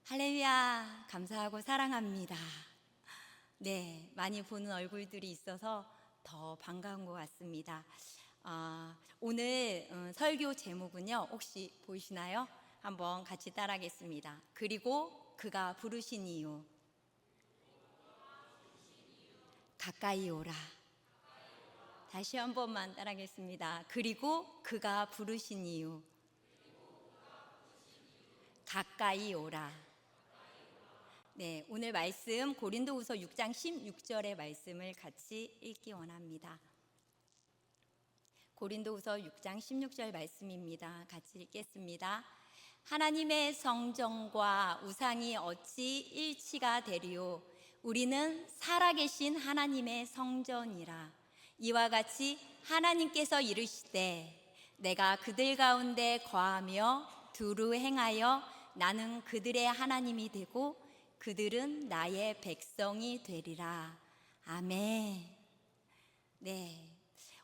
할렐루야, 감사하고 사랑합니다. 네, 많이 보는 얼굴들이 있어서 더 반가운 것 같습니다. 오늘 설교 제목은요, 혹시 보이시나요? 한번 같이 따라하겠습니다. 그리고 그가 부르신 이유, 가까이 오라. 다시 한 번만 따라하겠습니다. 그리고 그가 부르신 이유, 가까이 오라. 네, 오늘 말씀 고린도후서 6장 16절의 말씀을 같이 읽기 원합니다. 고린도후서 6장 16절 말씀입니다. 같이 읽겠습니다. 하나님의 성전과 우상이 어찌 일치가 되리요? 우리는 살아계신 하나님의 성전이라. 이와 같이 하나님께서 이르시되 내가 그들 가운데 거하며 두루 행하여 나는 그들의 하나님이 되고 그들은 나의 백성이 되리라. 아멘. 네,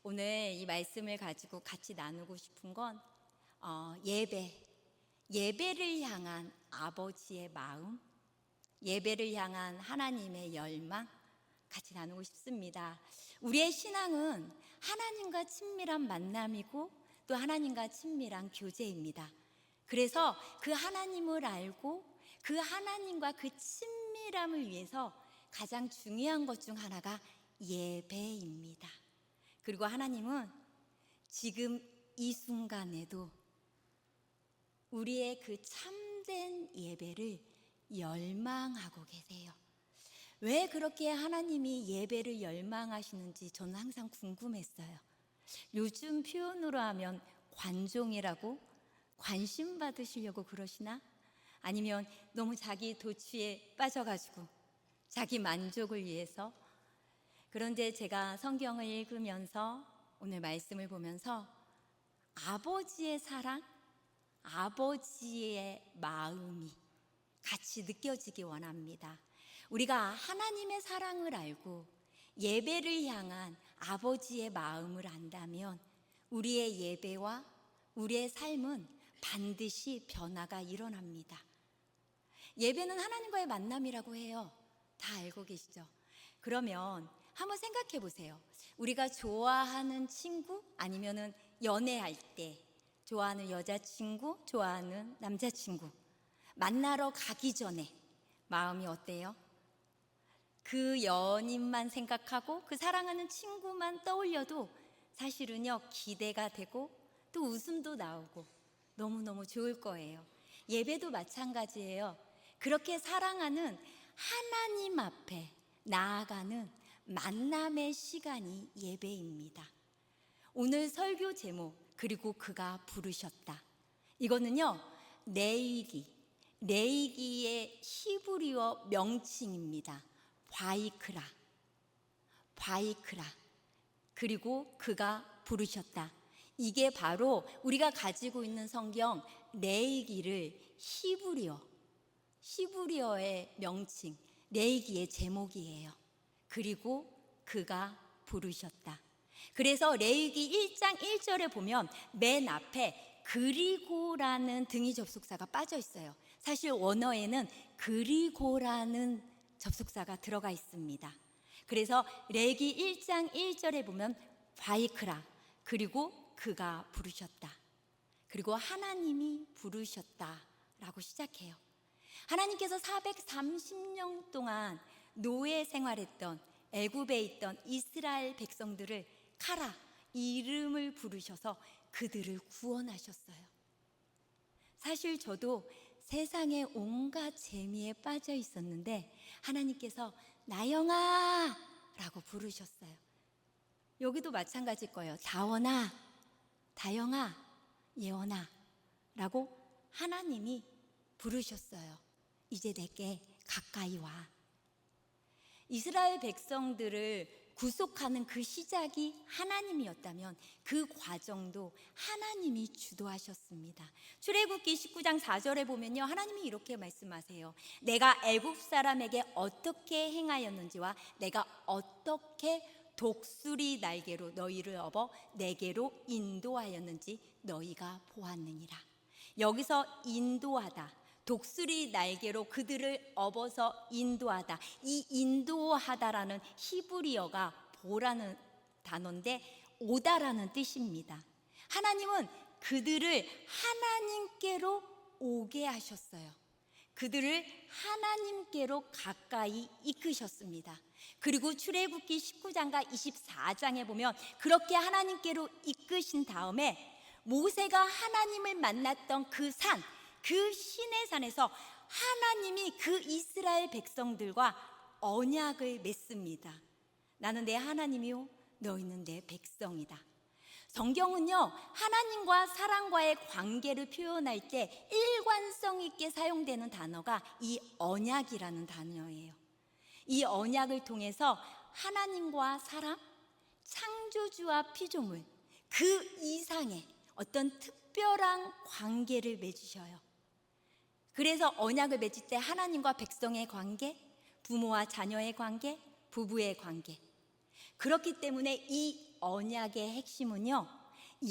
오늘 이 말씀을 가지고 같이 나누고 싶은 건 예배를 향한 아버지의 마음, 예배를 향한 하나님의 열망 같이 나누고 싶습니다. 우리의 신앙은 하나님과 친밀한 만남이고 또 하나님과 친밀한 교제입니다. 그래서 그 하나님을 알고 그 하나님과 그 친밀함을 위해서 가장 중요한 것 중 하나가 예배입니다. 그리고 하나님은 지금 이 순간에도 우리의 그 참된 예배를 열망하고 계세요. 왜 그렇게 하나님이 예배를 열망하시는지 저는 항상 궁금했어요. 요즘 표현으로 하면 관종이라고 관심 받으시려고 그러시나? 아니면 너무 자기 도취에 빠져가지고 자기 만족을 위해서? 그런데 제가 성경을 읽으면서 오늘 말씀을 보면서 아버지의 사랑, 아버지의 마음이 같이 느껴지기 원합니다. 우리가 하나님의 사랑을 알고 예배를 향한 아버지의 마음을 안다면 우리의 예배와 우리의 삶은 반드시 변화가 일어납니다. 예배는 하나님과의 만남이라고 해요. 다 알고 계시죠? 그러면 한번 생각해 보세요. 우리가 좋아하는 친구 아니면은 연애할 때 좋아하는 여자친구, 좋아하는 남자친구 만나러 가기 전에 마음이 어때요? 그 연인만 생각하고 그 사랑하는 친구만 떠올려도 사실은요 기대가 되고 또 웃음도 나오고 너무너무 좋을 거예요. 예배도 마찬가지예요. 그렇게 사랑하는 하나님 앞에 나아가는 만남의 시간이 예배입니다. 오늘 설교 제목 그리고 그가 부르셨다. 이거는요 레이기의 히브리어 명칭입니다. 바이크라 그리고 그가 부르셨다. 이게 바로 우리가 가지고 있는 성경 레이기를 히브리어의 명칭 레이기의 제목이에요. 그리고 그가 부르셨다. 그래서 레이기 1장 1절에 보면 맨 앞에 그리고라는 등위 접속사가 빠져 있어요. 사실 원어에는 그리고라는 접속사가 들어가 있습니다. 그래서 레이기 1장 1절에 보면 바이크라 그리고 그가 부르셨다. 그리고 하나님이 부르셨다라고 시작해요. 하나님께서 430년 동안 노예 생활했던 애굽에 있던 이스라엘 백성들을 카라 이름을 부르셔서 그들을 구원하셨어요. 사실 저도 세상에 온갖 재미에 빠져 있었는데 하나님께서 나영아 라고 부르셨어요. 여기도 마찬가지일 거예요. 다원아, 다영아, 예원아 라고 하나님이 부르셨어요. 이제 내게 가까이 와. 이스라엘 백성들을 구속하는 그 시작이 하나님이었다면 그 과정도 하나님이 주도하셨습니다. 출애굽기 19장 4절에 보면요 하나님이 이렇게 말씀하세요. 내가 애굽 사람에게 어떻게 행하였는지와 내가 어떻게 독수리 날개로 너희를 업어 내게로 인도하였는지 너희가 보았느니라. 여기서 인도하다, 독수리 날개로 그들을 업어서 인도하다. 이 인도하다라는 히브리어가 보라는 단어인데 오다라는 뜻입니다. 하나님은 그들을 하나님께로 오게 하셨어요. 그들을 하나님께로 가까이 이끄셨습니다. 그리고 출애굽기 19장과 24장에 보면 그렇게 하나님께로 이끄신 다음에 모세가 하나님을 만났던 그 산, 그 시내 산에서 하나님이 그 이스라엘 백성들과 언약을 맺습니다. 나는 내 하나님이요 너희는 내 백성이다. 성경은요, 하나님과 사람과의 관계를 표현할 때 일관성 있게 사용되는 단어가 이 언약이라는 단어예요. 이 언약을 통해서 하나님과 사람, 창조주와 피조물, 그 이상의 어떤 특별한 관계를 맺으셔요. 그래서 언약을 맺을 때 하나님과 백성의 관계, 부모와 자녀의 관계, 부부의 관계. 그렇기 때문에 이 언약의 핵심은요,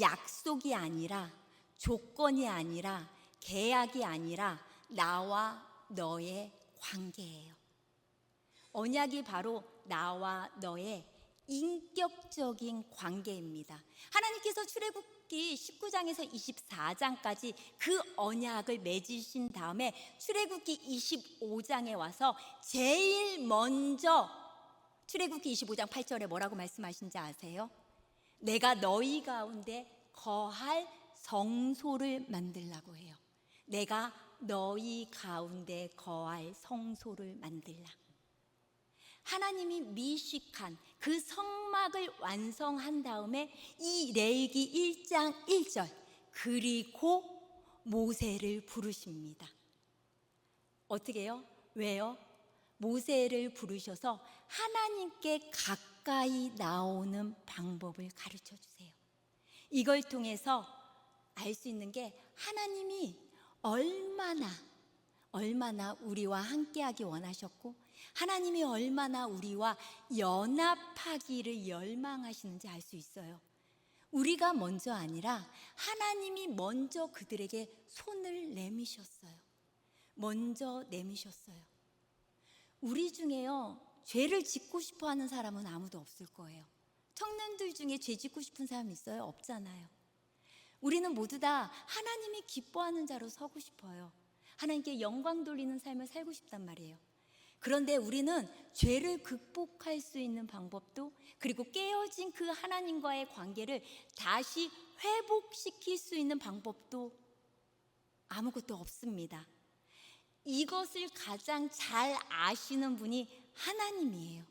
약속이 아니라, 조건이 아니라, 계약이 아니라 나와 너의 관계예요. 언약이 바로 나와 너의 인격적인 관계입니다. 하나님께서 출애굽기 19장에서 24장까지 그 언약을 맺으신 다음에 출애굽기 25장에 와서 제일 먼저 출애굽기 25장 8절에 뭐라고 말씀하신지 아세요? 내가 너희 가운데 거할 성소를 만들라고 해요. 내가 너희 가운데 거할 성소를 만들라. 하나님이 미식한 그 성막을 완성한 다음에 이 레위기 1장 1절 그리고 모세를 부르십니다. 어떻게 해요? 왜요? 모세를 부르셔서 하나님께 가까이 나오는 방법을 가르쳐 주세요. 이걸 통해서 알 수 있는 게 하나님이 얼마나 우리와 함께하기 원하셨고 하나님이 얼마나 우리와 연합하기를 열망하시는지 알 수 있어요. 우리가 먼저 아니라 하나님이 먼저 그들에게 손을 내미셨어요. 먼저 내미셨어요. 우리 중에요, 죄를 짓고 싶어 하는 사람은 아무도 없을 거예요. 청년들 중에 죄 짓고 싶은 사람 있어요? 없잖아요. 우리는 모두 다 하나님이 기뻐하는 자로 서고 싶어요. 하나님께 영광 돌리는 삶을 살고 싶단 말이에요. 그런데 우리는 죄를 극복할 수 있는 방법도, 그리고 깨어진 그 하나님과의 관계를 다시 회복시킬 수 있는 방법도 아무것도 없습니다. 이것을 가장 잘 아시는 분이 하나님이에요.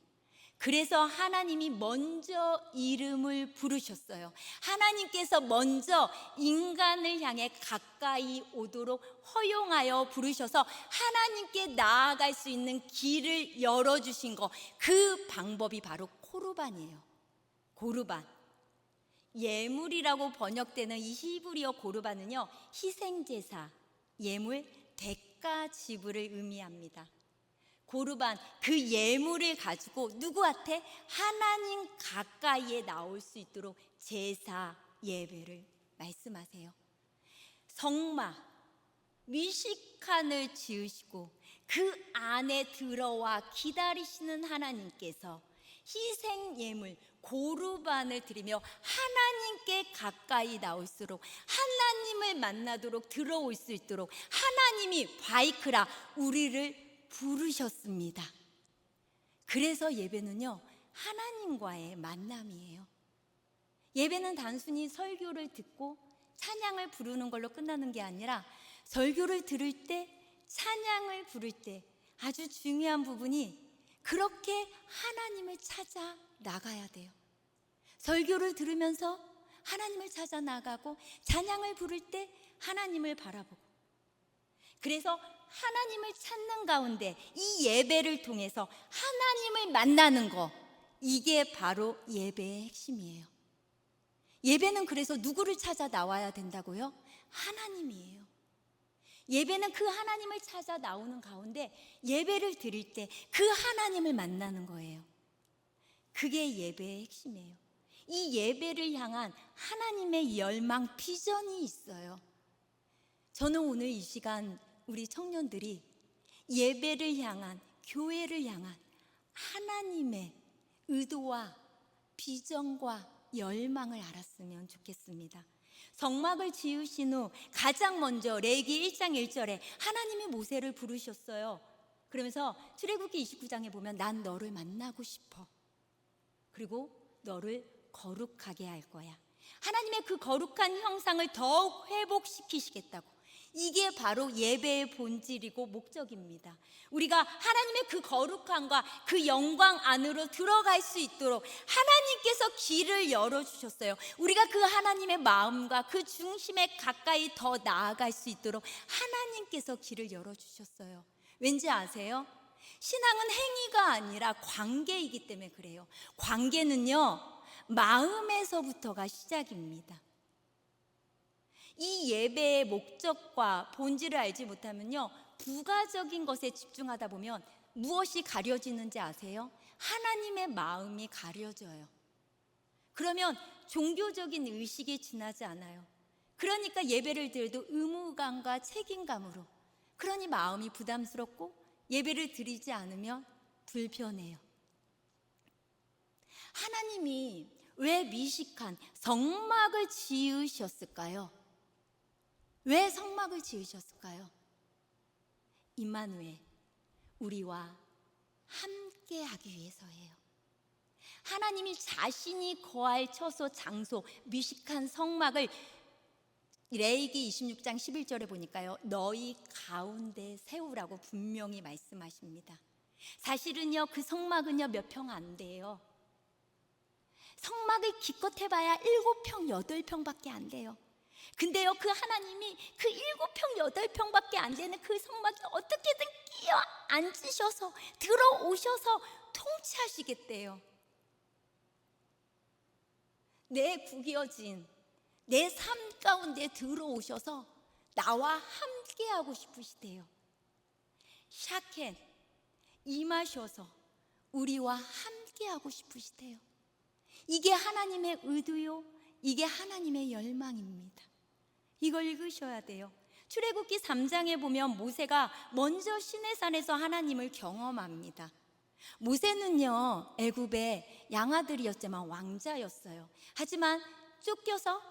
그래서 하나님이 먼저 이름을 부르셨어요. 하나님께서 먼저 인간을 향해 가까이 오도록 허용하여 부르셔서 하나님께 나아갈 수 있는 길을 열어주신 거, 그 방법이 바로 코르반이에요. 고르반. 예물이라고 번역되는 이 히브리어 고르반은요, 희생제사, 예물, 대가 지불을 의미합니다. 고르반, 그 예물을 가지고 누구한테? 하나님 가까이에 나올 수 있도록 제사, 예배를 말씀하세요. 성막, 미식간을 지으시고 그 안에 들어와 기다리시는 하나님께서 희생 예물, 고르반을 드리며 하나님께 가까이 나올수록, 하나님을 만나도록 들어올 수 있도록 하나님이 바이크라 우리를 부르셨습니다. 그래서 예배는요, 하나님과의 만남이에요. 예배는 단순히 설교를 듣고 찬양을 부르는 걸로 끝나는 게 아니라, 설교를 들을 때, 찬양을 부를 때 아주 중요한 부분이 그렇게 하나님을 찾아 나가야 돼요. 설교를 들으면서 하나님을 찾아 나가고, 찬양을 부를 때 하나님을 바라보고, 그래서 하나님을 찾는 가운데 이 예배를 통해서 하나님을 만나는 거, 이게 바로 예배의 핵심이에요. 예배는 그래서 누구를 찾아 나와야 된다고요? 하나님이에요. 예배는 그 하나님을 찾아 나오는 가운데 예배를 드릴 때 그 하나님을 만나는 거예요. 그게 예배의 핵심이에요. 이 예배를 향한 하나님의 열망, 비전이 있어요. 저는 오늘 이 시간 우리 청년들이 예배를 향한, 교회를 향한 하나님의 의도와 비전과 열망을 알았으면 좋겠습니다. 성막을 지으신 후 가장 먼저 레위기 1장 1절에 하나님이 모세를 부르셨어요. 그러면서 출애굽기 29장에 보면 난 너를 만나고 싶어. 그리고 너를 거룩하게 할 거야. 하나님의 그 거룩한 형상을 더욱 회복시키시겠다고. 이게 바로 예배의 본질이고 목적입니다. 우리가 하나님의 그 거룩함과 그 영광 안으로 들어갈 수 있도록 하나님께서 길을 열어주셨어요. 우리가 그 하나님의 마음과 그 중심에 가까이 더 나아갈 수 있도록 하나님께서 길을 열어주셨어요. 왠지 아세요? 신앙은 행위가 아니라 관계이기 때문에 그래요. 관계는요, 마음에서부터가 시작입니다. 이 예배의 목적과 본질을 알지 못하면요, 부가적인 것에 집중하다 보면 무엇이 가려지는지 아세요? 하나님의 마음이 가려져요. 그러면 종교적인 의식이 지나지 않아요. 그러니까 예배를 드려도 의무감과 책임감으로, 그러니 마음이 부담스럽고 예배를 드리지 않으면 불편해요. 하나님이 왜 미식한 성막을 지으셨을까요? 왜 성막을 지으셨을까요? 임마누엘, 우리와 함께 하기 위해서예요. 하나님이 자신이 거할 처소, 장소, 미식한 성막을 레위기 26장 11절에 보니까요, 너희 가운데 세우라고 분명히 말씀하십니다. 사실은요, 그 성막은요, 몇 평 안 돼요. 성막을 기껏 해봐야 7평, 8평밖에 안 돼요. 근데요, 그 하나님이 그 7평, 8평밖에 안 되는 그 성막에 어떻게든 끼어 앉으셔서 들어오셔서 통치하시겠대요. 내 구겨진 내 삶 가운데 들어오셔서 나와 함께하고 싶으시대요. 샤켄, 임하셔서 우리와 함께하고 싶으시대요. 이게 하나님의 의도요, 이게 하나님의 열망입니다. 이걸 읽으셔야 돼요. 출애굽기 3장에 보면 모세가 먼저 시내산에서 하나님을 경험합니다. 모세는요, 애굽의 양아들이었지만 왕자였어요. 하지만 쫓겨서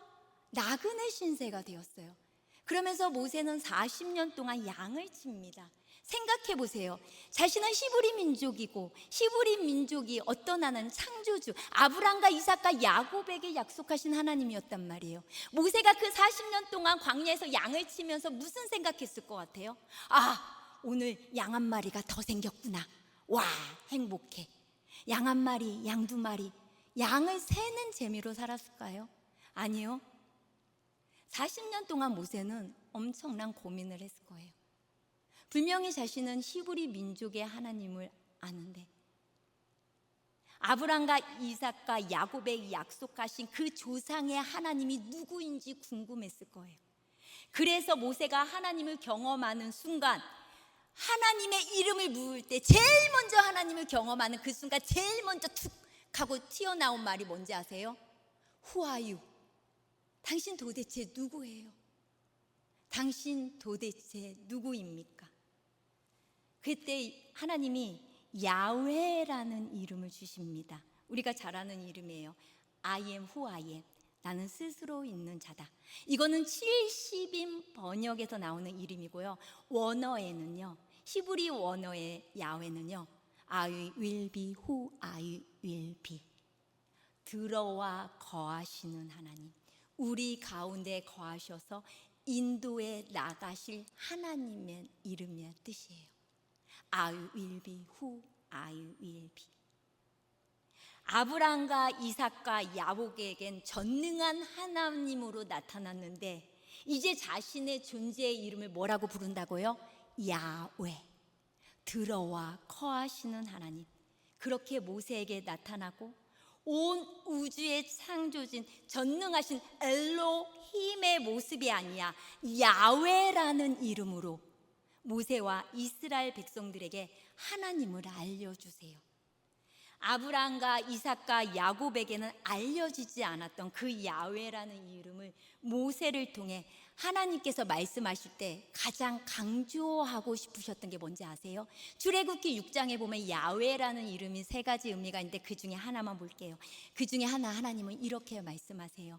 나그네 신세가 되었어요. 그러면서 모세는 40년 동안 양을 칩니다. 생각해 보세요. 자신은 히브리 민족이고, 히브리 민족이 어떤 하나는 창조주 아브람과 이삭과 야곱에게 약속하신 하나님이었단 말이에요. 모세가 그 40년 동안 광야에서 양을 치면서 무슨 생각했을 것 같아요? 아, 오늘 양 한 마리가 더 생겼구나. 와, 행복해. 양 한 마리, 양 두 마리, 양을 세는 재미로 살았을까요? 아니요. 40년 동안 모세는 엄청난 고민을 했을 거예요. 분명히 자신은 히브리 민족의 하나님을 아는데, 아브람과 이삭과 야곱에게 약속하신 그 조상의 하나님이 누구인지 궁금했을 거예요. 그래서 모세가 하나님을 경험하는 순간, 하나님의 이름을 부을 때 제일 먼저 하나님을 경험하는 그 순간 제일 먼저 툭 하고 튀어나온 말이 뭔지 아세요? Who are you? 당신 도대체 누구예요? 당신 도대체 누구입니까? 그때 하나님이 야훼라는 이름을 주십니다. 우리가 잘 아는 이름이에요. I am who I am. 나는 스스로 있는 자다. 이거는 70인 번역에서 나오는 이름이고요. 원어에는요, 히브리 원어의 야훼는요, I will be who I will be. 들어와 거하시는 하나님, 우리 가운데 거하셔서 인도에 나가실 하나님의 이름이야, 뜻이에요. I will be who I will be. 아브람과 이삭과 야곱에겐 전능한 하나님으로 나타났는데, 이제 자신의 존재의 이름을 뭐라고 부른다고요? 야훼, 들어와 거하시는 하나님. 그렇게 모세에게 나타나고 온 우주의 창조진 전능하신 엘로힘의 모습이 아니야, 야훼라는 이름으로 모세와 이스라엘 백성들에게 하나님을 알려주세요. 아브람과 이삭과 야곱에게는 알려지지 않았던 그 야훼라는 이름을 모세를 통해 하나님께서 말씀하실 때 가장 강조하고 싶으셨던 게 뭔지 아세요? 출애굽기 6장에 보면 야훼라는 이름이 세 가지 의미가 있는데 그 중에 하나만 볼게요. 그 중에 하나, 하나님은 이렇게 말씀하세요.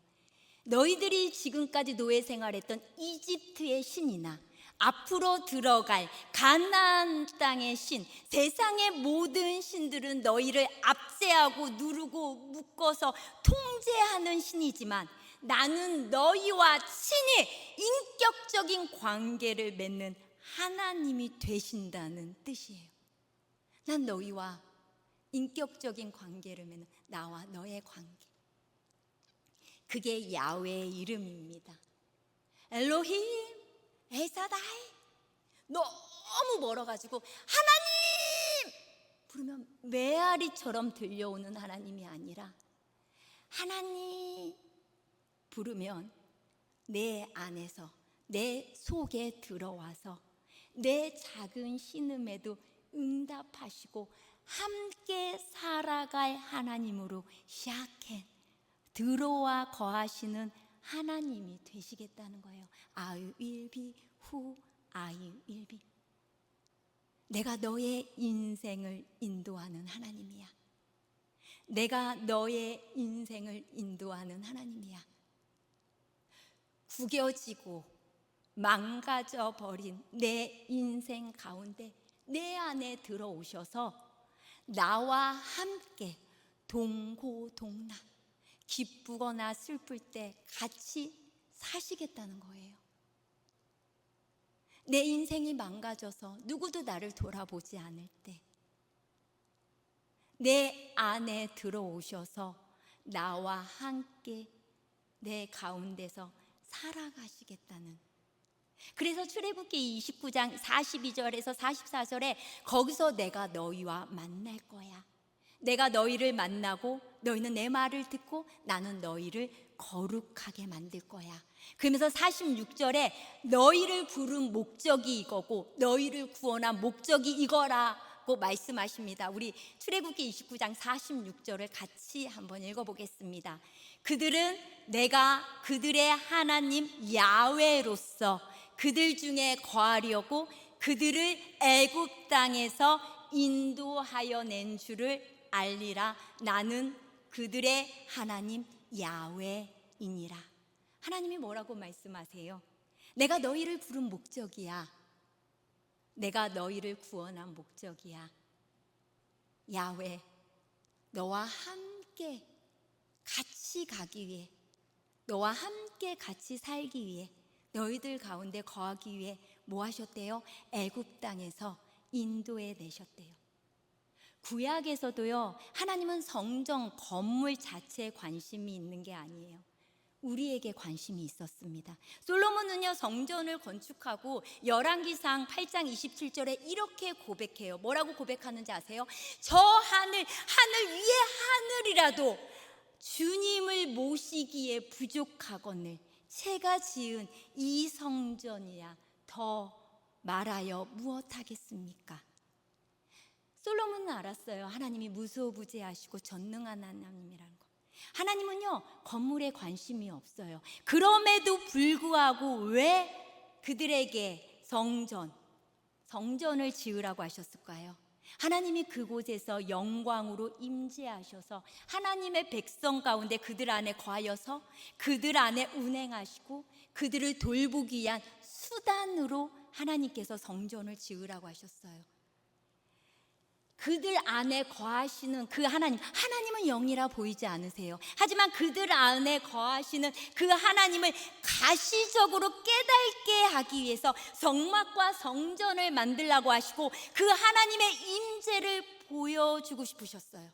너희들이 지금까지 노예 생활했던 이집트의 신이나 앞으로 들어갈 가나안 땅의 신, 세상의 모든 신들은 너희를 압제하고 누르고 묶어서 통제하는 신이지만 나는 너희와 친히 인격적인 관계를 맺는 하나님이 되신다는 뜻이에요. 난 너희와 인격적인 관계를 맺는 나와 너의 관계, 그게 야훼의 이름입니다. 엘로힘, 엘사다이. 너무 멀어가지고 하나님 부르면 메아리처럼 들려오는 하나님이 아니라 하나님 부르면 내 안에서 내 속에 들어와서 내 작은 신음에도 응답하시고 함께 살아갈 하나님으로 샤켄 들어와 거하시는 하나님이 되시겠다는 거예요. I will be who I will be. 내가 너의 인생을 인도하는 하나님이야. 내가 너의 인생을 인도하는 하나님이야. 구겨지고 망가져 버린 내 인생 가운데 내 안에 들어오셔서 나와 함께 동고동락, 기쁘거나 슬플 때 같이 사시겠다는 거예요. 내 인생이 망가져서 누구도 나를 돌아보지 않을 때 내 안에 들어오셔서 나와 함께 내 가운데서 살아가시겠다는. 그래서 출애굽기 29장 42절에서 44절에 거기서 내가 너희와 만날 거야. 내가 너희를 만나고 너희는 내 말을 듣고 나는 너희를 거룩하게 만들 거야. 그러면서 46절에 너희를 부른 목적이 이거고 너희를 구원한 목적이 이거라고 말씀하십니다. 우리 출애굽기 29장 46절을 같이 한번 읽어보겠습니다. 그들은 내가 그들의 하나님 야훼로서 그들 중에 거하려고 그들을 애굽 땅에서 인도하여 낸 줄을 알리라. 나는 그들의 하나님 야훼이니라. 하나님이 뭐라고 말씀하세요? 내가 너희를 부른 목적이야. 내가 너희를 구원한 목적이야. 야훼, 너와 함께 같이 가기 위해, 너와 함께 같이 살기 위해, 너희들 가운데 거하기 위해 뭐 하셨대요? 애굽 땅에서 인도해 내셨대요. 구약에서도요, 하나님은 성전 건물 자체에 관심이 있는 게 아니에요. 우리에게 관심이 있었습니다. 솔로몬은요, 성전을 건축하고 열왕기상 8장 27절에 이렇게 고백해요. 뭐라고 고백하는지 아세요? 저 하늘 위의 하늘이라도 주님을 모시기에 부족하거늘 제가 지은 이 성전이야 더 말하여 무엇하겠습니까? 솔로몬은 알았어요. 하나님이 무소부재하시고 전능한 하나님이라는 거. 하나님은요, 건물에 관심이 없어요. 그럼에도 불구하고 왜 그들에게 성전을 지으라고 하셨을까요? 하나님이 그곳에서 영광으로 임재하셔서 하나님의 백성 가운데 그들 안에 거하여서 그들 안에 운행하시고 그들을 돌보기 위한 수단으로 하나님께서 성전을 지으라고 하셨어요. 그들 안에 거하시는 그 하나님은 영이라 보이지 않으세요. 하지만 그들 안에 거하시는 그 하나님을 가시적으로 깨닫게 하기 위해서 성막과 성전을 만들라고 하시고 그 하나님의 임재를 보여주고 싶으셨어요.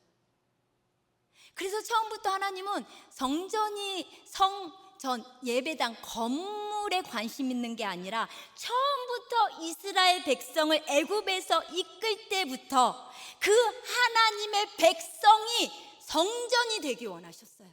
그래서 처음부터 하나님은 예배당 건물에 관심 있는 게 아니라 처음부터 이스라엘 백성을 애굽에서 이끌 때부터 그 하나님의 백성이 성전이 되기 원하셨어요.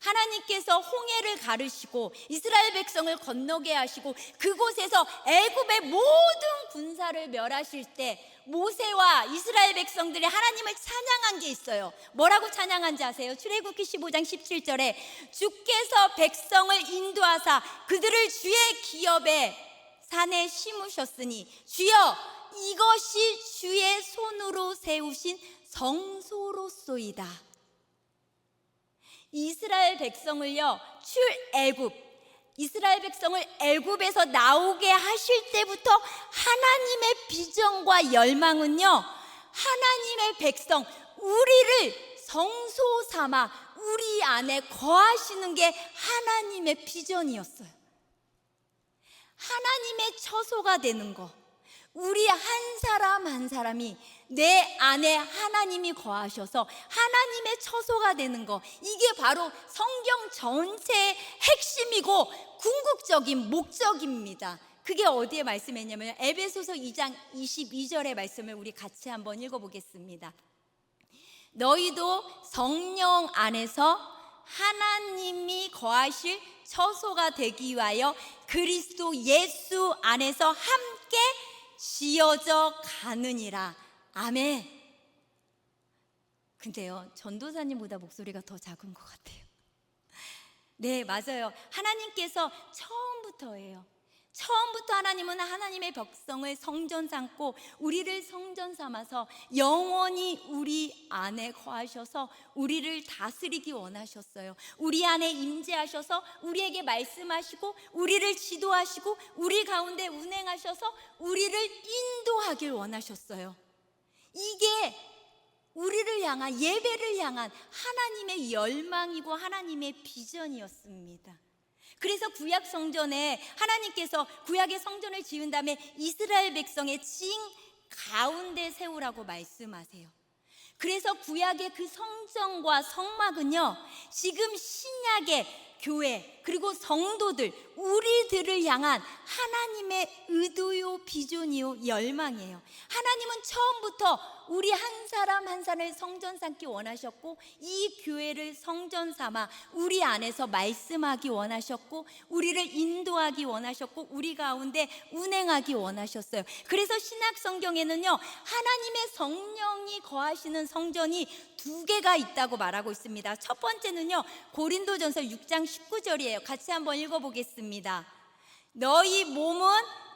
하나님께서 홍해를 가르시고 이스라엘 백성을 건너게 하시고 그곳에서 애굽의 모든 군사를 멸하실 때 모세와 이스라엘 백성들이 하나님을 찬양한 게 있어요. 뭐라고 찬양한지 아세요? 출애굽기 15장 17절에 주께서 백성을 인도하사 그들을 주의 기업에 산에 심으셨으니 주여 이것이 주의 손으로 세우신 성소로소이다. 이스라엘 백성을요, 이스라엘 백성을 애굽에서 나오게 하실 때부터 하나님의 비전과 열망은요, 하나님의 백성 우리를 성소 삼아 우리 안에 거하시는 게 하나님의 비전이었어요. 하나님의 처소가 되는 거, 우리 한 사람 한 사람이 내 안에 하나님이 거하셔서 하나님의 처소가 되는 거, 이게 바로 성경 전체의 핵심이고 궁극적인 목적입니다. 그게 어디에 말씀했냐면 에베소서 2장 22절의 말씀을 우리 같이 한번 읽어보겠습니다. 너희도 성령 안에서 하나님이 거하실 처소가 되기 위하여 그리스도 예수 안에서 함께 지어져 가느니라. 아멘. 근데요, 전도사님보다 목소리가 더 작은 것 같아요. 네, 맞아요. 하나님께서 처음부터 하나님은 하나님의 백성을 성전 삼고 우리를 성전 삼아서 영원히 우리 안에 거하셔서 우리를 다스리기 원하셨어요. 우리 안에 임재하셔서 우리에게 말씀하시고 우리를 지도하시고 우리 가운데 운행하셔서 우리를 인도하길 원하셨어요. 이게 우리를 향한, 예배를 향한 하나님의 열망이고 하나님의 비전이었습니다. 그래서 구약 성전에 하나님께서 구약의 성전을 지은 다음에 이스라엘 백성의 진 가운데 세우라고 말씀하세요. 그래서 구약의 그 성전과 성막은요, 지금 신약의 교회 그리고 성도들, 우리들을 향한 하나님의 의도요, 비전이요, 열망이에요. 하나님은 처음부터 우리 한 사람 한 사람을 성전 삼기 원하셨고 이 교회를 성전 삼아 우리 안에서 말씀하기 원하셨고 우리를 인도하기 원하셨고 우리 가운데 운행하기 원하셨어요. 그래서 신약 성경에는요, 하나님의 성령이 거하시는 성전이 2개가 있다고 말하고 있습니다. 첫 번째는요, 고린도전서 6장 19절이에요. 같이 한번 읽어보겠습니다. 너희 몸은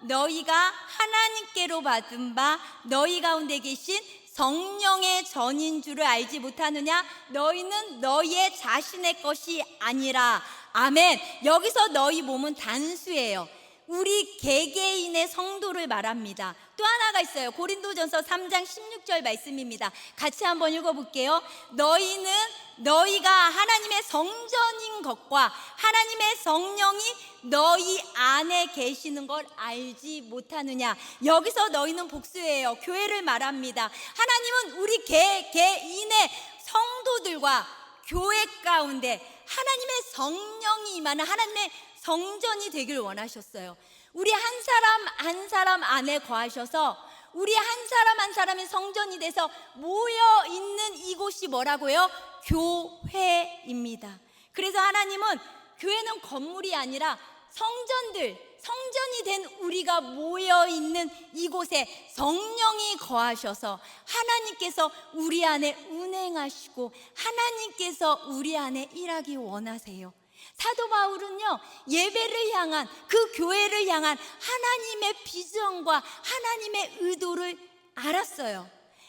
너희가 하나님께로 받은 바 너희 가운데 계신 성령의 전인 줄을 알지 못하느냐? 너희는 너희의 자신의 것이 아니라. 아멘. 여기서 너희 몸은 단수예요. 우리 개개인의 성도를 말합니다. 또 하나가 있어요. 고린도전서 3장 16절 말씀입니다. 같이 한번 읽어볼게요. 너희는 너희가 하나님의 성전인 것과 하나님의 성령이 너희 안에 계시는 걸 알지 못하느냐. 여기서 너희는 복수예요. 교회를 말합니다. 하나님은 우리 개인의 성도들과 교회 가운데 하나님의 성령이 임하는 하나님의 성전이 되길 원하셨어요. 우리 한 사람 한 사람 안에 거하셔서 우리 한 사람 한 사람의 성전이 돼서 모여 있는 이곳이 뭐라고요? 교회입니다. 그래서 하나님은 교회는 건물이 아니라 성전이 된 우리가 모여 있는 이곳에 성령이 거하셔서 하나님께서 우리 안에 운행하시고 하나님께서 우리 안에 일하기 원하세요. 사도 바울은요, 예배를 향한, 그 교회를 향한 하나님의 비전과 하나님의 의도를 알았어요.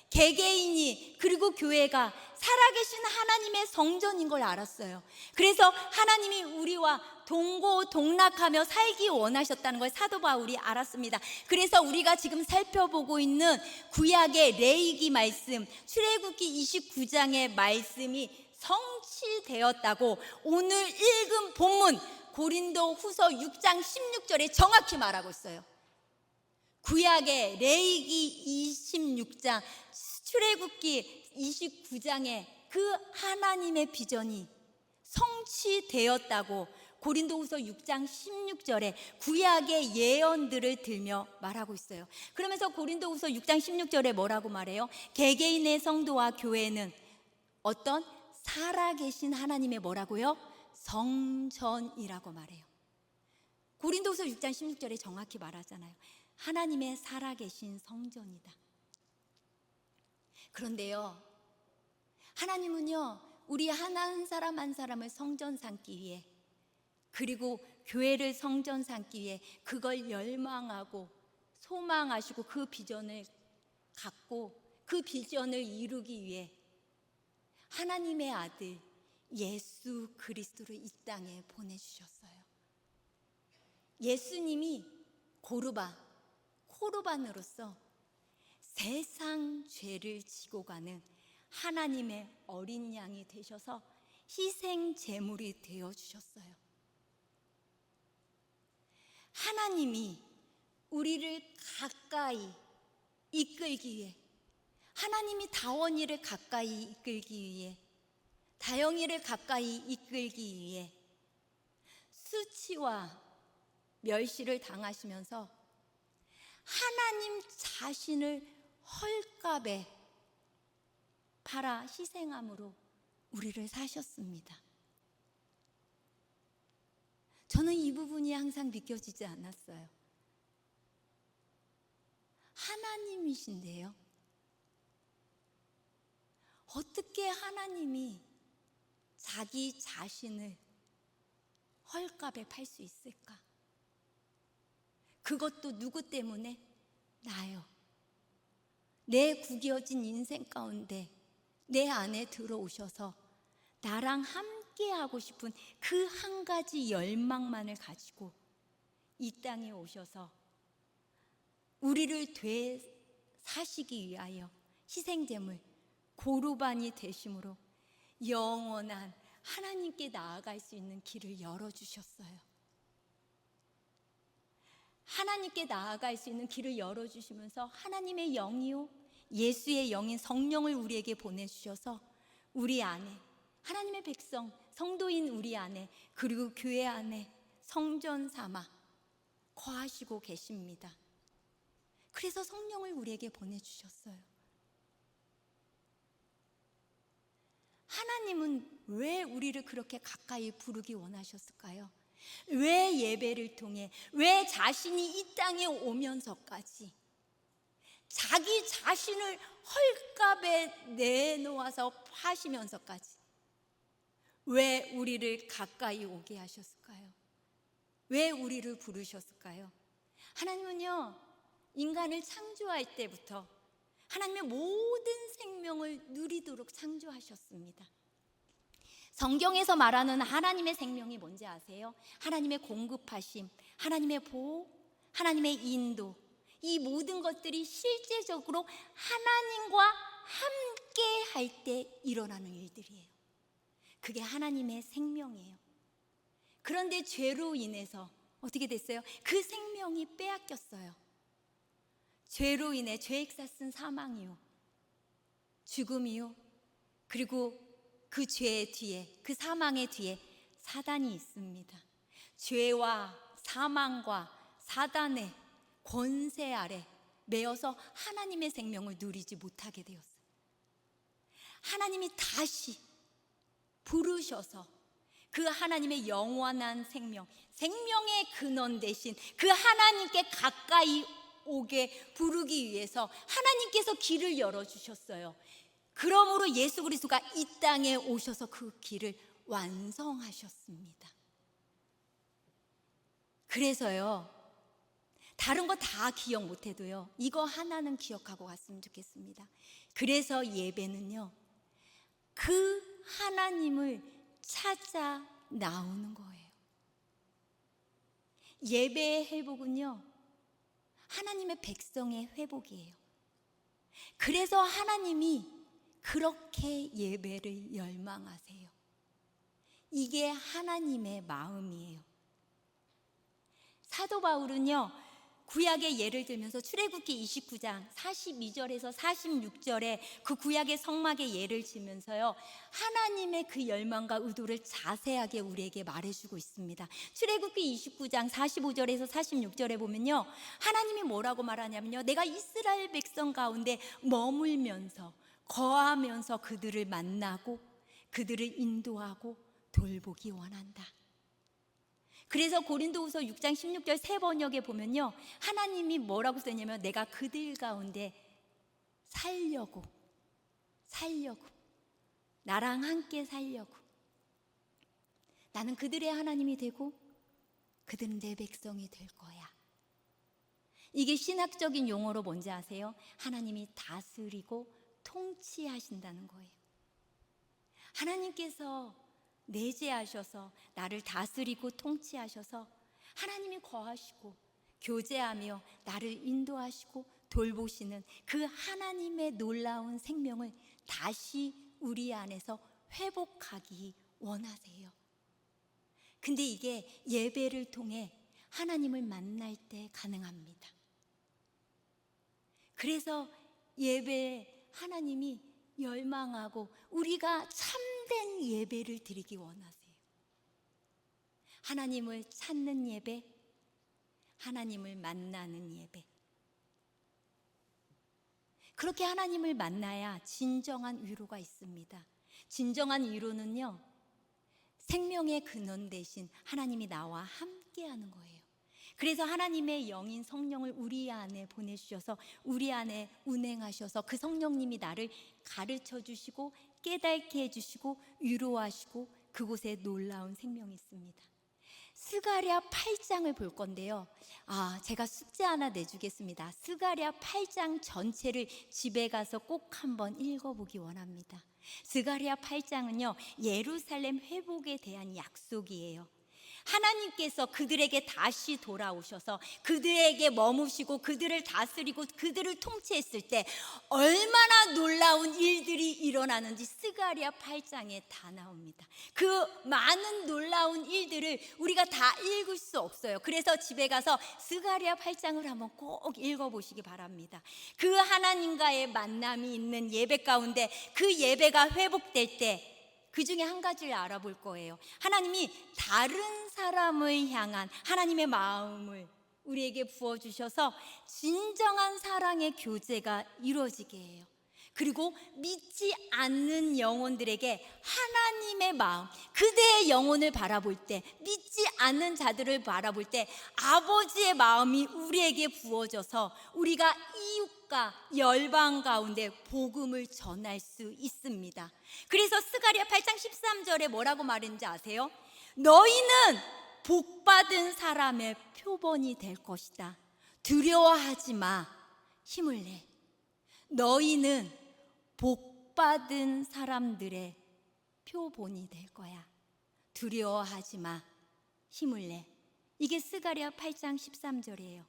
개개인이 그리고 교회가 살아계신 하나님의 성전인 걸 알았어요. 그래서 하나님이 우리와 동고동락하며 살기 원하셨다는 걸 사도 바울이 알았습니다. 그래서 우리가 지금 살펴보고 있는 구약의 레위기 말씀, 출애굽기 29장의 말씀이 성취되었다고 오늘 읽은 본문 고린도 후서 6장 16절에 정확히 말하고 있어요. 구약의 레위기 26장, 출애굽기 29장에 그 하나님의 비전이 성취되었다고 고린도후서 6장 16절에 구약의 예언들을 들며 말하고 있어요. 그러면서 고린도후서 6장 16절에 뭐라고 말해요? 개개인의 성도와 교회는 어떤 살아계신 하나님의 뭐라고요? 성전이라고 말해요. 고린도서 6장 16절에 정확히 말하잖아요. 하나님의 살아계신 성전이다. 그런데요, 하나님은요, 우리 한 사람 한 사람을 성전 삼기 위해, 그리고 교회를 성전 삼기 위해 그걸 열망하고 소망하시고 그 비전을 갖고 그 비전을 이루기 위해 하나님의 아들 예수 그리스도를 이 땅에 보내주셨어요. 예수님이 코르반으로서 세상 죄를 지고 가는 하나님의 어린 양이 되셔서 희생 제물이 되어 주셨어요. 하나님이 우리를 가까이 이끌기 위해, 하나님이 다원이를 가까이 이끌기 위해, 다영이를 가까이 이끌기 위해 수치와 멸시를 당하시면서 하나님 자신을 헐값에 팔아 희생함으로 우리를 사셨습니다. 저는 이 부분이 항상 믿겨지지 않았어요. 하나님이신데요, 어떻게 하나님이 자기 자신을 헐값에 팔 수 있을까? 그것도 누구 때문에? 나요. 내 구겨진 인생 가운데 내 안에 들어오셔서 나랑 함께하고 싶은 그 한 가지 열망만을 가지고 이 땅에 오셔서 우리를 되사시기 위하여 희생제물 고르반이 되심으로 영원한 하나님께 나아갈 수 있는 길을 열어주셨어요. 하나님께 나아갈 수 있는 길을 열어주시면서 하나님의 영이요 예수의 영인 성령을 우리에게 보내주셔서 우리 안에, 하나님의 백성 성도인 우리 안에, 그리고 교회 안에 성전 삼아 거하시고 계십니다. 그래서 성령을 우리에게 보내주셨어요. 하나님은 왜 우리를 그렇게 가까이 부르기 원하셨을까요? 왜 예배를 통해, 왜 자신이 이 땅에 오면서까지 자기 자신을 헐값에 내놓아서 파시면서까지 왜 우리를 가까이 오게 하셨을까요? 왜 우리를 부르셨을까요? 하나님은요, 인간을 창조할 때부터 하나님의 모든 생명을 누리도록 창조하셨습니다. 성경에서 말하는 하나님의 생명이 뭔지 아세요? 하나님의 공급하심, 하나님의 보호, 하나님의 인도, 이 모든 것들이 실제적으로 하나님과 함께 할 때 일어나는 일들이에요. 그게 하나님의 생명이에요. 그런데 죄로 인해서 어떻게 됐어요? 그 생명이 빼앗겼어요. 죄로 인해 죄액사 쓴 사망이요, 죽음이요, 그리고 그 죄의 뒤에, 그 사망의 뒤에 사단이 있습니다. 죄와 사망과 사단의 권세 아래 매여서 하나님의 생명을 누리지 못하게 되었어요. 하나님이 다시 부르셔서 그 하나님의 영원한 생명, 생명의 근원 되신 그 하나님께 가까이 오게 부르기 위해서 하나님께서 길을 열어주셨어요. 그러므로 예수 그리스도가 이 땅에 오셔서 그 길을 완성하셨습니다. 그래서요, 다른 거 다 기억 못해도요, 이거 하나는 기억하고 갔으면 좋겠습니다. 그래서 예배는요, 그 하나님을 찾아 나오는 거예요. 예배의 회복은요, 하나님의 백성의 회복이에요. 그래서 하나님이 그렇게 예배를 열망하세요. 이게 하나님의 마음이에요. 사도 바울은요, 구약의 예를 들면서 출애굽기 29장 42절에서 46절에 그 구약의 성막의 예를 들면서요, 하나님의 그 열망과 의도를 자세하게 우리에게 말해주고 있습니다. 출애굽기 29장 45절에서 46절에 보면요, 하나님이 뭐라고 말하냐면요, 내가 이스라엘 백성 가운데 머물면서 거하면서 그들을 만나고 그들을 인도하고 돌보기 원한다. 그래서 고린도후서 6장 16절 새 번역에 보면요, 하나님이 뭐라고 쓰냐면 내가 그들 가운데 살려고 나랑 함께 살려고, 나는 그들의 하나님이 되고 그들은 내 백성이 될 거야. 이게 신학적인 용어로 뭔지 아세요? 하나님이 다스리고 통치하신다는 거예요. 하나님께서 내재하셔서 나를 다스리고 통치하셔서 하나님이 거하시고 교제하며 나를 인도하시고 돌보시는 그 하나님의 놀라운 생명을 다시 우리 안에서 회복하기 원하세요. 근데 이게 예배를 통해 하나님을 만날 때 가능합니다. 그래서 예배에 하나님이 열망하고 우리가 참된 예배를 드리기 원하세요. 하나님을 찾는 예배, 하나님을 만나는 예배. 그렇게 하나님을 만나야 진정한 위로가 있습니다. 진정한 위로는요, 생명의 근원 대신 하나님이 나와 함께하는 거예요. 그래서 하나님의 영인 성령을 우리 안에 보내주셔서 우리 안에 운행하셔서 그 성령님이 나를 가르쳐 주시고 깨닫게 해주시고 위로하시고 그곳에 놀라운 생명이 있습니다. 스가랴 8장을 볼 건데요, 제가 숙제 하나 내주겠습니다. 스가랴 8장 전체를 집에 가서 꼭 한번 읽어보기 원합니다. 스가랴 8장은요, 예루살렘 회복에 대한 약속이에요. 하나님께서 그들에게 다시 돌아오셔서 그들에게 머무시고 그들을 다스리고 그들을 통치했을 때 얼마나 놀라운 일들이 일어나는지 스가랴 8장에 다 나옵니다. 그 많은 놀라운 일들을 우리가 다 읽을 수 없어요. 그래서 집에 가서 스가랴 8장을 한번 꼭 읽어보시기 바랍니다. 그 하나님과의 만남이 있는 예배 가운데 그 예배가 회복될 때 그 중에 한 가지를 알아볼 거예요. 하나님이 다른 사람을 향한 하나님의 마음을 우리에게 부어주셔서 진정한 사랑의 교제가 이루어지게 해요. 그리고 믿지 않는 영혼들에게 하나님의 마음, 그대의 영혼을 바라볼 때, 믿지 않는 자들을 바라볼 때 아버지의 마음이 우리에게 부어져서 우리가 이웃과 열방 가운데 복음을 전할 수 있습니다. 그래서 스가랴 8장 13절에 뭐라고 말했는지 아세요? 너희는 복받은 사람의 표본이 될 것이다. 두려워하지 마. 힘을 내. 너희는 복받은 사람들의 표본이 될 거야. 두려워하지 마. 힘을 내. 이게 스가랴 8장 13절이에요.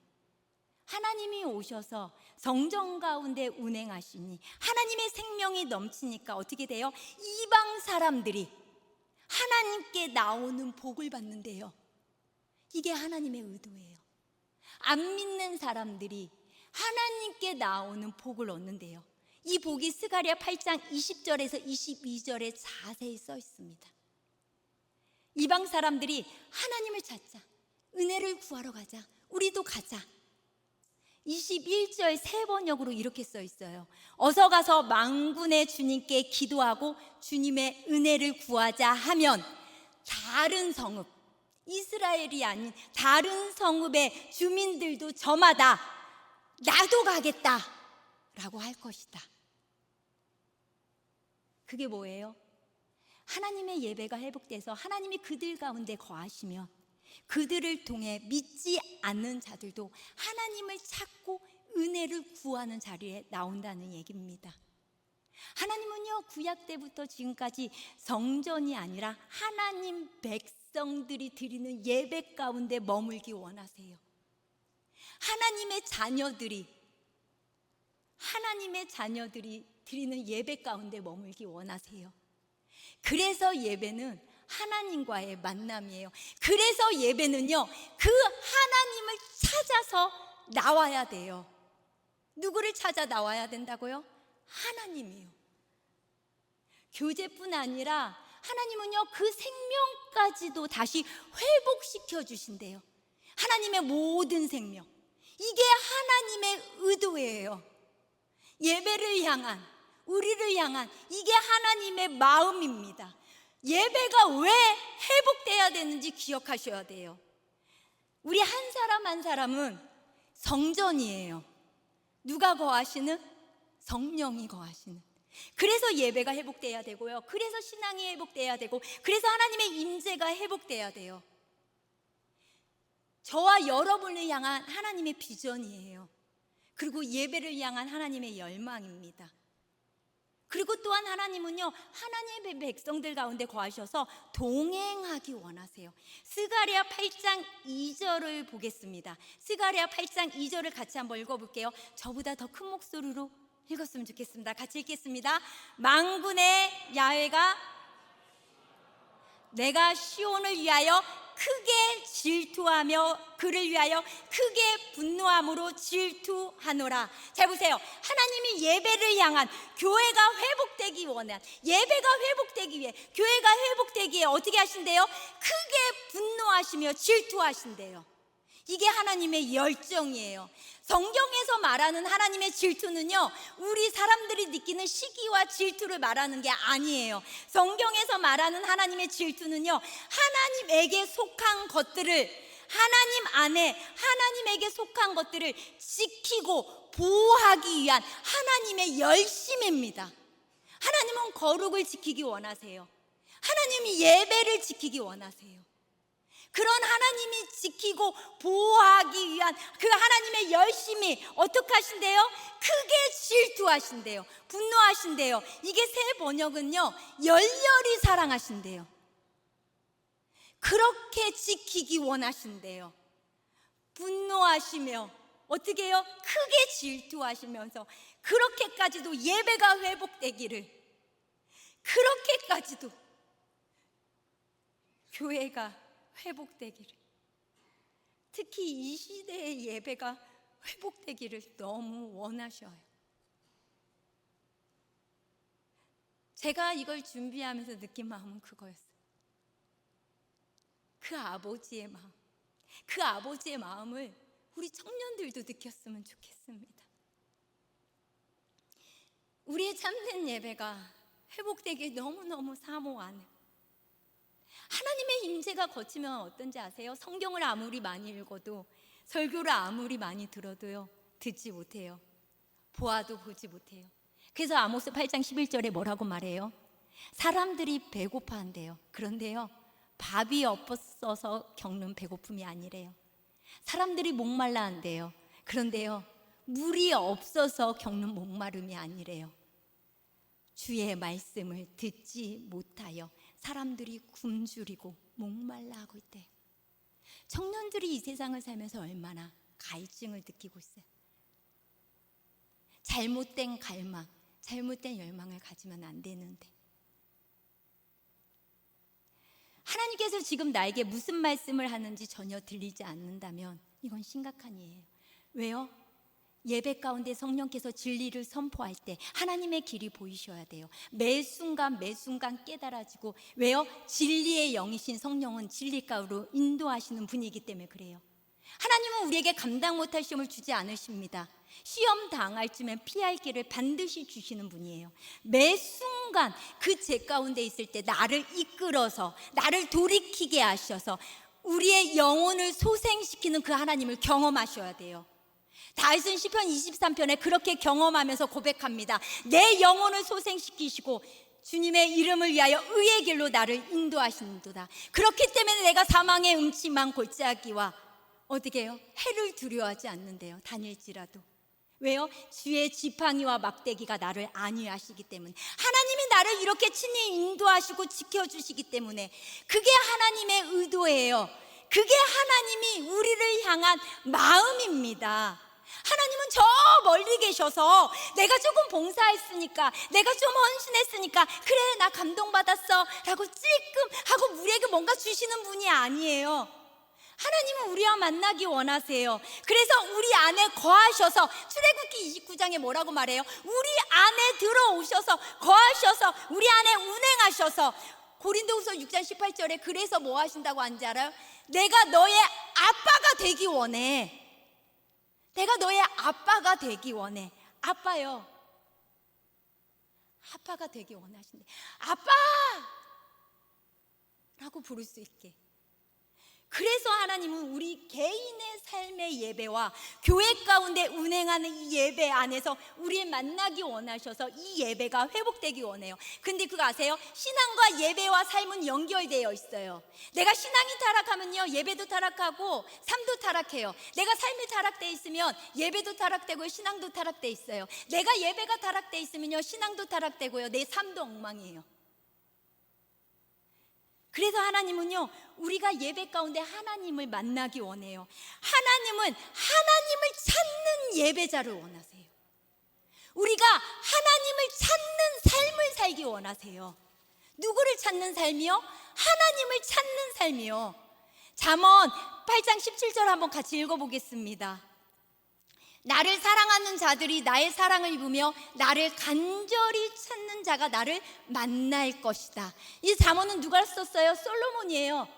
하나님이 오셔서 성전 가운데 운행하시니 하나님의 생명이 넘치니까 어떻게 돼요? 이방 사람들이 하나님께 나오는 복을 받는데요. 이게 하나님의 의도예요. 안 믿는 사람들이 하나님께 나오는 복을 얻는데요. 이 복이 스가랴 8장 20절에서 22절에 자세히 써 있습니다. 이방 사람들이 하나님을 찾자, 은혜를 구하러 가자, 우리도 가자. 21절 새 번역으로 이렇게 써 있어요. 어서 가서 만군의 주님께 기도하고 주님의 은혜를 구하자 하면 다른 성읍, 이스라엘이 아닌 다른 성읍의 주민들도 저마다 나도 가겠다 라고 할 것이다. 그게 뭐예요? 하나님의 예배가 회복돼서 하나님이 그들 가운데 거하시면 그들을 통해 믿지 않는 자들도 하나님을 찾고 은혜를 구하는 자리에 나온다는 얘기입니다. 하나님은요, 구약 때부터 지금까지 성전이 아니라 하나님 백성들이 드리는 예배 가운데 머물기 원하세요. 하나님의 자녀들이 드리는 예배 가운데 머물기 원하세요. 그래서 예배는 하나님과의 만남이에요. 그래서 예배는요, 그 하나님을 찾아서 나와야 돼요. 누구를 찾아 나와야 된다고요? 하나님이요. 교제뿐 아니라 하나님은요, 그 생명까지도 다시 회복시켜 주신대요. 하나님의 모든 생명. 이게 하나님의 의도예요. 예배를 향한, 우리를 향한 이게 하나님의 마음입니다. 예배가 왜 회복돼야 되는지 기억하셔야 돼요. 우리 한 사람 한 사람은 성전이에요. 누가 거하시는? 성령이 거하시는. 그래서 예배가 회복돼야 되고요. 그래서 신앙이 회복돼야 되고, 그래서 하나님의 임재가 회복돼야 돼요. 저와 여러분을 향한 하나님의 비전이에요. 그리고 예배를 향한 하나님의 열망입니다. 그리고 또한 하나님은요, 하나님의 백성들 가운데 거하셔서 동행하기 원하세요. 스가랴 8장 2절을 보겠습니다. 스가랴 8장 2절을 같이 한번 읽어볼게요. 저보다 더 큰 목소리로 읽었으면 좋겠습니다. 같이 읽겠습니다. 만군의 야훼가 내가 시온을 위하여 크게 질투하며 그를 위하여 크게 분노함으로 질투하노라. 잘 보세요. 하나님이 예배를 향한, 교회가 회복되기 원한, 예배가 회복되기 위해, 교회가 회복되기 위해 어떻게 하신대요? 크게 분노하시며 질투하신대요. 이게 하나님의 열정이에요. 성경에서 말하는 하나님의 질투는요, 우리 사람들이 느끼는 시기와 질투를 말하는 게 아니에요. 성경에서 말하는 하나님의 질투는요, 하나님에게 속한 것들을, 하나님 안에 하나님에게 속한 것들을 지키고 보호하기 위한 하나님의 열심입니다. 하나님은 거룩을 지키기 원하세요. 하나님이 예배를 지키기 원하세요. 그런 하나님이 지키고 보호하기 위한 그 하나님의 열심이 어떻게 하신대요? 크게 질투하신대요. 분노하신대요. 이게 새 번역은요, 열렬히 사랑하신대요. 그렇게 지키기 원하신대요. 분노하시며 어떻게 해요? 크게 질투하시면서 그렇게까지도 예배가 회복되기를, 그렇게까지도 교회가 회복되기를, 특히 이 시대의 예배가 회복되기를 너무 원하셔요. 제가 이걸 준비하면서 느낀 마음은 그거였어요. 그 아버지의 마음, 그 아버지의 마음을 우리 청년들도 느꼈으면 좋겠습니다. 우리의 참된 예배가 회복되기 너무너무 사모하는, 하나님의 임재가 거치면 어떤지 아세요? 성경을 아무리 많이 읽어도, 설교를 아무리 많이 들어도요, 듣지 못해요. 보아도 보지 못해요. 그래서 아모스 8장 11절에 뭐라고 말해요? 사람들이 배고파한대요. 그런데요, 밥이 없어서 겪는 배고픔이 아니래요. 사람들이 목말라 한대요. 그런데요, 물이 없어서 겪는 목마름이 아니래요. 주의 말씀을 듣지 못하여 사람들이 굶주리고 목말라 하고 있대요. 청년들이 이 세상을 살면서 얼마나 갈증을 느끼고 있어요. 잘못된 갈망, 잘못된 열망을 가지면 안 되는데, 하나님께서 지금 나에게 무슨 말씀을 하는지 전혀 들리지 않는다면 이건 심각한 일이에요. 왜요? 예배 가운데 성령께서 진리를 선포할 때 하나님의 길이 보이셔야 돼요. 매 순간 매 순간 깨달아지고, 왜요? 진리의 영이신 성령은 진리 가운데로 인도하시는 분이기 때문에 그래요. 하나님은 우리에게 감당 못할 시험을 주지 않으십니다. 시험 당할 쯤엔 피할 길을 반드시 주시는 분이에요. 매 순간 그 죄 가운데 있을 때 나를 이끌어서, 나를 돌이키게 하셔서 우리의 영혼을 소생시키는 그 하나님을 경험하셔야 돼요. 다윗은 시편 23편에 그렇게 경험하면서 고백합니다. 내 영혼을 소생시키시고 주님의 이름을 위하여 의의 길로 나를 인도하시는도다. 그렇기 때문에 내가 사망의 음침한 골짜기와 어떻게 해요? 해를 두려워하지 않는데요. 다닐지라도. 왜요? 주의 지팡이와 막대기가 나를 안위하시기 때문에, 하나님이 나를 이렇게 친히 인도하시고 지켜주시기 때문에 그게 하나님의 의도예요. 그게 하나님이 우리를 향한 마음입니다. 하나님은 저 멀리 계셔서 내가 조금 봉사했으니까, 내가 좀 헌신했으니까 그래 나 감동받았어 라고 찔끔하고 우리에게 뭔가 주시는 분이 아니에요. 하나님은 우리와 만나기 원하세요. 그래서 우리 안에 거하셔서, 출애굽기 29장에 뭐라고 말해요? 우리 안에 들어오셔서 거하셔서 우리 안에 운행하셔서, 고린도후서 6장 18절에 그래서 뭐 하신다고 하는지 알아요? 내가 너의 아빠가 되기 원해. 내가 너의 아빠가 되기 원해. 아빠요, 아빠가 되기 원하신대. 아빠! 라고 부를 수 있게. 그래서 하나님은 우리 개인의 삶의 예배와 교회 가운데 운행하는 이 예배 안에서 우리를 만나기 원하셔서 이 예배가 회복되기 원해요. 근데 그거 아세요? 신앙과 예배와 삶은 연결되어 있어요. 내가 신앙이 타락하면요, 예배도 타락하고 삶도 타락해요. 내가 삶이 타락되어 있으면 예배도 타락되고요, 신앙도 타락되어 있어요. 내가 예배가 타락되어 있으면요, 신앙도 타락되고요, 내 삶도 엉망이에요. 그래서 하나님은요, 우리가 예배 가운데 하나님을 만나기 원해요. 하나님은 하나님을 찾는 예배자를 원하세요. 우리가 하나님을 찾는 삶을 살기 원하세요. 누구를 찾는 삶이요? 하나님을 찾는 삶이요. 잠언 8장 17절 한번 같이 읽어보겠습니다. 나를 사랑하는 자들이 나의 사랑을 입으며 나를 간절히 찾는 자가 나를 만날 것이다. 이 잠언은 누가 썼어요? 솔로몬이에요.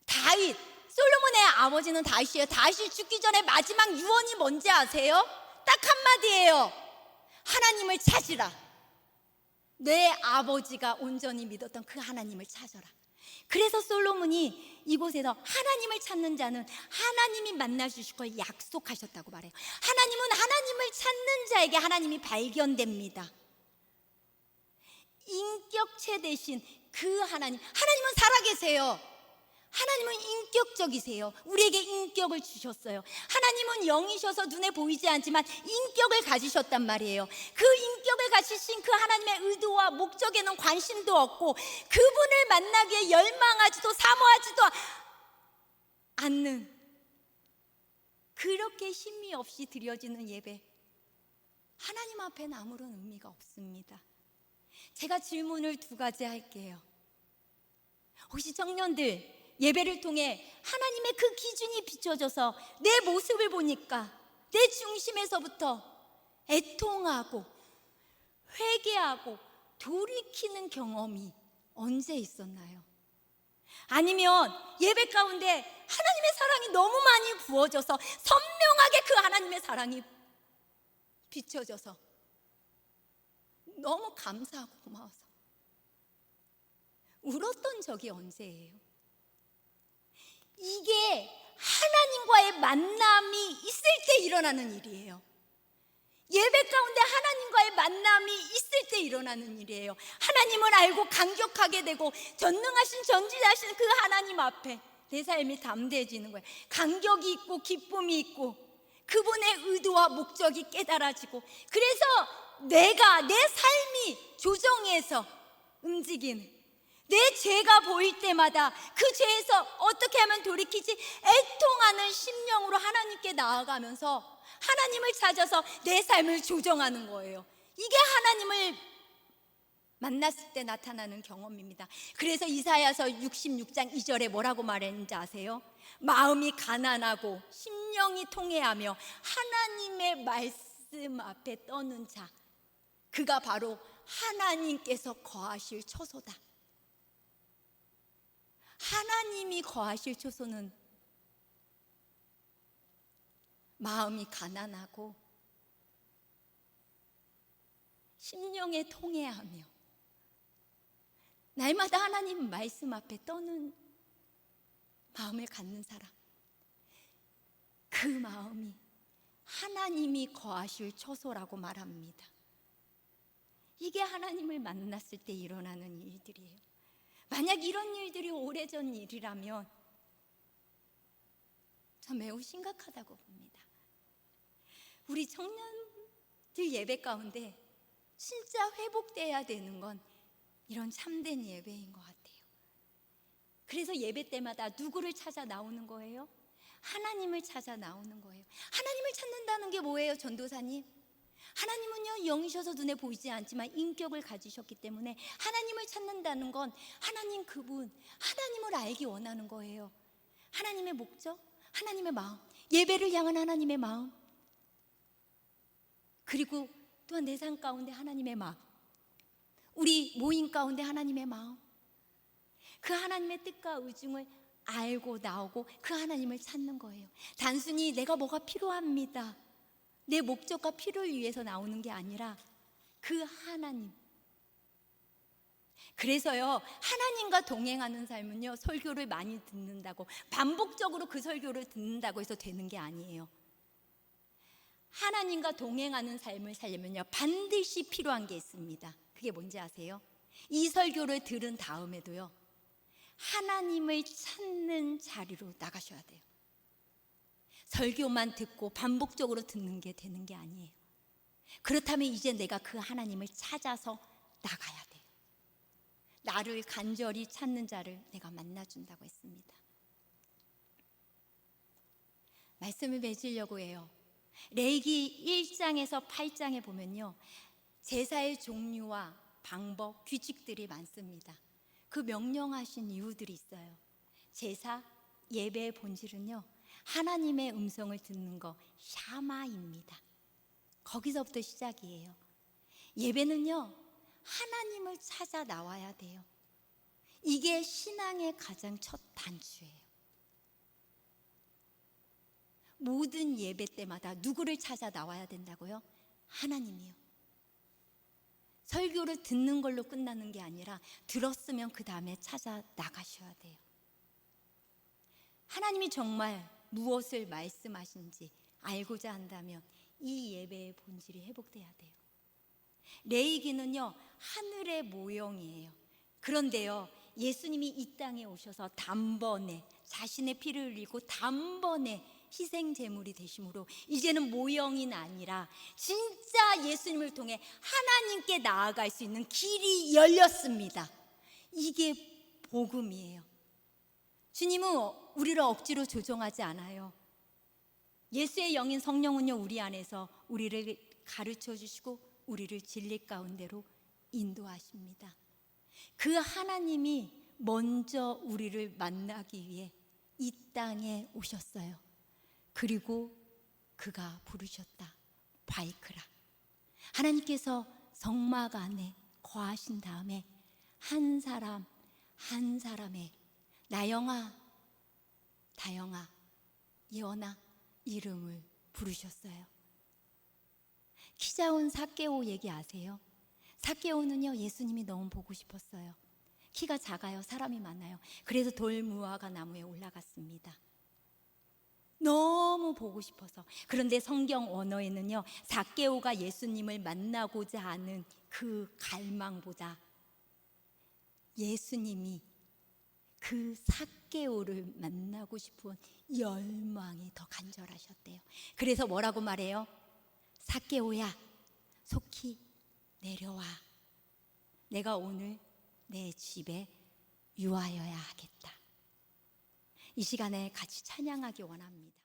다윗, 솔로몬의 아버지는 다윗이에요. 다윗이 죽기 전에 마지막 유언이 뭔지 아세요? 딱 한마디예요. 하나님을 찾으라. 내 아버지가 온전히 믿었던 그 하나님을 찾아라. 그래서 솔로몬이 이곳에서 하나님을 찾는 자는 하나님이 만나 주실 걸 약속하셨다고 말해요. 하나님은 하나님을 찾는 자에게 하나님이 발견됩니다. 인격체 대신 그 하나님은 살아계세요. 하나님은 인격적이세요. 우리에게 인격을 주셨어요. 하나님은 영이셔서 눈에 보이지 않지만 인격을 가지셨단 말이에요. 그 인격을 가지신 그 하나님의 의도와 목적에는 관심도 없고 그분을 만나기 위해 열망하지도 사모하지도 않는, 그렇게 힘이 없이 드려지는 예배, 하나님 앞에는 아무런 의미가 없습니다. 제가 질문을 2가지 할게요. 혹시 청년들, 예배를 통해 하나님의 그 기준이 비춰져서 내 모습을 보니까 내 중심에서부터 애통하고 회개하고 돌이키는 경험이 언제 있었나요? 아니면 예배 가운데 하나님의 사랑이 너무 많이 부어져서 선명하게 그 하나님의 사랑이 비춰져서 너무 감사하고 고마워서 울었던 적이 언제예요? 이게 하나님과의 만남이 있을 때 일어나는 일이에요. 예배 가운데 하나님과의 만남이 있을 때 일어나는 일이에요. 하나님을 알고 감격하게 되고 전능하신 전지자신 그 하나님 앞에 내 삶이 담대해지는 거예요. 감격이 있고 기쁨이 있고 그분의 의도와 목적이 깨달아지고, 그래서 내가 내 삶이 조정해서 움직이는, 내 죄가 보일 때마다 그 죄에서 어떻게 하면 돌이키지 애통하는 심령으로 하나님께 나아가면서 하나님을 찾아서 내 삶을 조정하는 거예요. 이게 하나님을 만났을 때 나타나는 경험입니다. 그래서 이사야서 66장 2절에 뭐라고 말했는지 아세요? 마음이 가난하고 심령이 통회하며 하나님의 말씀 앞에 떠는 자, 그가 바로 하나님께서 거하실 처소다. 하나님이 거하실 처소는 마음이 가난하고 심령에 통회하며 날마다 하나님 말씀 앞에 떠는 마음을 갖는 사람, 그 마음이 하나님이 거하실 처소라고 말합니다. 이게 하나님을 만났을 때 일어나는 일들이에요. 만약 이런 일들이 오래전 일이라면 저 매우 심각하다고 봅니다. 우리 청년들 예배 가운데 진짜 회복돼야 되는 건 이런 참된 예배인 것 같아요. 그래서 예배 때마다 누구를 찾아 나오는 거예요? 하나님을 찾아 나오는 거예요. 하나님을 찾는다는 게 뭐예요, 전도사님? 하나님은요, 영이셔서 눈에 보이지 않지만 인격을 가지셨기 때문에 하나님을 찾는다는 건 하나님 그분, 하나님을 알기 원하는 거예요. 하나님의 목적, 하나님의 마음, 예배를 향한 하나님의 마음, 그리고 또한 내 삶 가운데 하나님의 마음, 우리 모임 가운데 하나님의 마음, 그 하나님의 뜻과 의중을 알고 나오고 그 하나님을 찾는 거예요. 단순히 내가 뭐가 필요합니다, 내 목적과 필요를 위해서 나오는 게 아니라 그 하나님, 그래서요, 하나님과 동행하는 삶은요, 설교를 많이 듣는다고, 반복적으로 그 설교를 듣는다고 해서 되는 게 아니에요. 하나님과 동행하는 삶을 살려면요, 반드시 필요한 게 있습니다. 그게 뭔지 아세요? 이 설교를 들은 다음에도요, 하나님을 찾는 자리로 나가셔야 돼요. 설교만 듣고 반복적으로 듣는 게 되는 게 아니에요. 그렇다면 이제 내가 그 하나님을 찾아서 나가야 돼요. 나를 간절히 찾는 자를 내가 만나준다고 했습니다. 말씀을 맺으려고 해요. 레위기 1장에서 8장에 보면요, 제사의 종류와 방법, 규칙들이 많습니다. 그 명령하신 이유들이 있어요. 제사, 예배의 본질은요, 하나님의 음성을 듣는 거, 샤마입니다. 거기서부터 시작이에요. 예배는요, 하나님을 찾아 나와야 돼요. 이게 신앙의 가장 첫 단추예요. 모든 예배 때마다 누구를 찾아 나와야 된다고요? 하나님이요. 설교를 듣는 걸로 끝나는 게 아니라 들었으면 그 다음에 찾아 나가셔야 돼요. 하나님이 정말 무엇을 말씀하신지 알고자 한다면 이 예배의 본질이 회복돼야 돼요. 레위기는요, 하늘의 모형이에요. 그런데요, 예수님이 이 땅에 오셔서 단번에 자신의 피를 흘리고 단번에 희생 제물이 되심으로 이제는 모형이 아니라 진짜 예수님을 통해 하나님께 나아갈 수 있는 길이 열렸습니다. 이게 복음이에요. 주님은 우리를 억지로 조종하지 않아요. 예수의 영인 성령은요, 우리 안에서 우리를 가르쳐 주시고 우리를 진리 가운데로 인도하십니다. 그 하나님이 먼저 우리를 만나기 위해 이 땅에 오셨어요. 그리고 그가 부르셨다. 바이크라. 하나님께서 성막 안에 거하신 다음에 한 사람 한 사람의 나영아, 다영아, 예원아 이름을 부르셨어요. 키 작은 삭개오 얘기 아세요? 삭개오는요, 예수님이 너무 보고 싶었어요. 키가 작아요. 사람이 많아요. 그래서 돌무화과 나무에 올라갔습니다. 너무 보고 싶어서. 그런데 성경 언어에는요, 삭개오가 예수님을 만나고자 하는 그 갈망보다 예수님이 그 삭개오를 만나고 싶은 열망이 더 간절하셨대요. 그래서 뭐라고 말해요? 삭개오야, 속히 내려와. 내가 오늘 내 집에 유하여야 하겠다. 이 시간에 같이 찬양하기 원합니다.